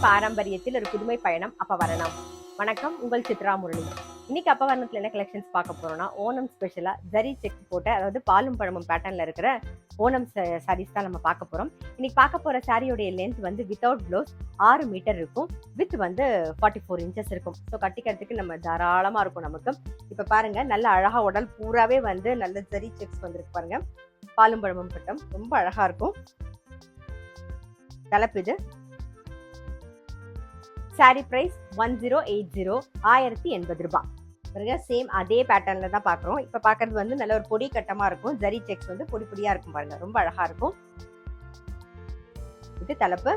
பாரம்பரியத்தில் ஒரு புதுமை பயணம் அப்பவரணம். வணக்கம், உங்கள் சித்ரா முரளி. இன்னைக்கு அப்பவரணத்துல என்ன கலெக்ஷன்ஸ் பார்க்க போறோம்னா, ஓணம் ஸ்பெஷலா ஜரி செக் போட்ட, அதாவது பாலும் பழமும் பேட்டர்ன்ல இருக்கிற ஓணம் சாரீஸ் தான் நம்ம பார்க்க போறோம். இன்னைக்கு பார்க்க போற சாரியோடைய லென்த் வந்து வித்தவுட் ப்ளவுஸ் 6 மீட்டர் இருக்கும், வித் வந்து 44 இன்ச்சஸ் இருக்கும். ஸோ கட்டிக்கிறதுக்கு நம்ம தாராளமா இருக்கும் நமக்கு. இப்ப பாருங்க, நல்ல அழகா உடல் பூராவே வந்து நல்ல ஜரி செக்ஸ் வந்திருக்கு பாருங்க. பாலும் பழமும் பட்டம் ரொம்ப அழகா இருக்கும். தலைப்பு இது. சாரி பிரைஸ் 1080, 1080 ரூபாய். பாருங்க, சேம் அதே பேட்டர்ன்ல தான் பாக்குறோம். இப்ப பாக்குறது வந்து நல்ல ஒரு பொடி கட்டமா இருக்கும். ஜரி செக்ஸ் வந்து பொடி பொடியா இருக்கும் பாருங்க, ரொம்ப அழகா இருக்கும். இது தலைப்பு.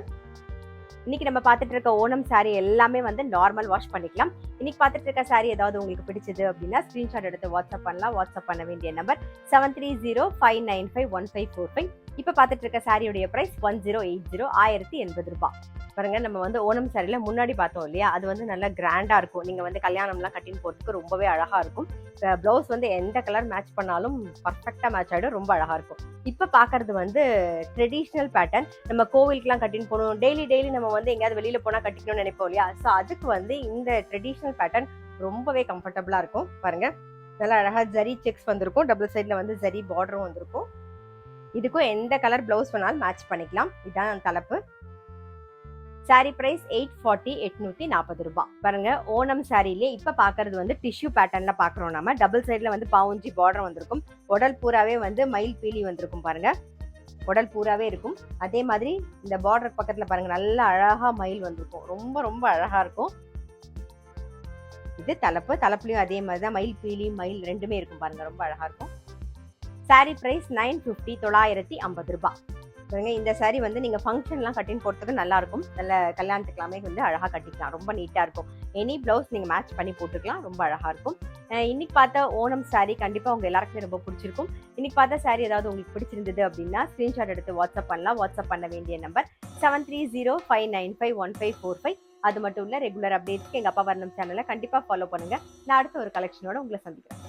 இன்னைக்கு நம்ம பார்த்துட்டு இருக்க ஓணம் சாரி எல்லாமே வந்து நார்மல் வாஷ் பண்ணிக்கலாம். இன்னைக்கு பார்த்துட்டு இருக்க சாரி ஏதாவது உங்களுக்கு பிடிச்சது அப்படின்னா ஸ்கிரீன்ஷாட் எடுத்து வாட்ஸ்அப் பண்ணலாம். வாட்ஸ்அப் பண்ண வேண்டிய நம்பர் 7305951545. இப்ப பார்த்துட்டு இருக்க சாரியுடைய பிரைஸ் 1080, 1080 ரூபாய். பாருங்க, நம்ம வந்து ஓணம் சாரியில முன்னாடி பார்த்தோம் இல்லையா, அது வந்து நல்லா கிராண்டா இருக்கும். நீங்க வந்து கல்யாணம்லாம் கட்டின்னு போறதுக்கு ரொம்பவே அழகா இருக்கும். பிளவுஸ் வந்து எந்த கலர் மேட்ச் பண்ணாலும் பர்ஃபெக்டா மேட்ச் ஆயிடும், ரொம்ப அழகா இருக்கும். இப்ப பாக்குறது வந்து ட்ரெடிஷ்னல் பேட்டர்ன். நம்ம கோவிலுக்குலாம் கட்டின்னு போகணும், டெய்லி நம்ம வந்து எங்கேயாவது வெளியில போனா கட்டிக்கணும்னு நினைப்போம் இல்லையா. ஸோ அதுக்கு வந்து இந்த ட்ரெடிஷ்னல் பேட்டர்ன் ரொம்பவே கம்ஃபர்டபுளா இருக்கும். பாருங்க, நல்லா அழகா ஜரி செக்ஸ் வந்திருக்கும், டபுள் சைட்ல வந்து ஜரி பார்டரும் வந்திருக்கும். இதுக்கும் எந்த கலர் பிளவுஸ் வேணாலும் மேட்ச் பண்ணிக்கலாம். இதான் தலைப்பு. சாரி பிரைஸ் 840, 840 ரூபாய். பாருங்க, ஓணம் சாரிலே இப்ப பாக்குறது வந்து டிஷ்யூ பேட்டர்ன்ல பாக்குறோம். நம்ம டபுள் சைட்ல வந்து பாவுஞ்சி பார்டர் வந்திருக்கும், உடல் பூராவே வந்து மயில் பீலி வந்திருக்கும் பாருங்க, உடல் பூராவே இருக்கும். அதே மாதிரி இந்த பார்டர் பக்கத்துல பாருங்க, நல்ல அழகா மயில் வந்திருக்கும், ரொம்ப ரொம்ப அழகா இருக்கும். இது தலைப்பு. தலைப்புலயும் அதே மாதிரிதான் மயில் பீலி மயில் ரெண்டுமே இருக்கும் பாருங்க, ரொம்ப அழகா இருக்கும். சாரி பிரைஸ் 950, 950 ரூபாய். இந்த சாரி வந்து நீங்க ஃபங்க்ஷன்லாம் கட்டின்னு போறதுக்கு நல்லா இருக்கும். நல்ல கல்யாணத்துக்குலாமே வந்து அழகா கட்டிக்கலாம், ரொம்ப நீட்டா இருக்கும். எனி பிளவுஸ் நீங்க மேட்ச் பண்ணி போட்டுக்கலாம், ரொம்ப அழகா இருக்கும். இன்னைக்கு பார்த்த ஓணம் சாரி கண்டிப்பா உங்க எல்லாருக்குமே ரொம்ப பிடிச்சிருக்கும். இன்னைக்கு பார்த்த சாரி ஏதாவது உங்களுக்கு பிடிச்சிருந்தது அப்படின்னா ஸ்கிரீன்ஷாட் எடுத்து வாட்ஸ்அப் பண்ணலாம். வாட்ஸ்அப் பண்ண வேண்டிய நம்பர் 7305951545. அது மட்டும் இல்ல, ரெகுலர் அப்டேட்ஸ்க்கு எங்க அப்பா வர்ணம் சேனலை கண்டிப்பா ஃபாலோ பண்ணுங்க. நான் அடுத்த ஒரு கலெக்ஷனோட உங்களை சந்திக்கிறேன்.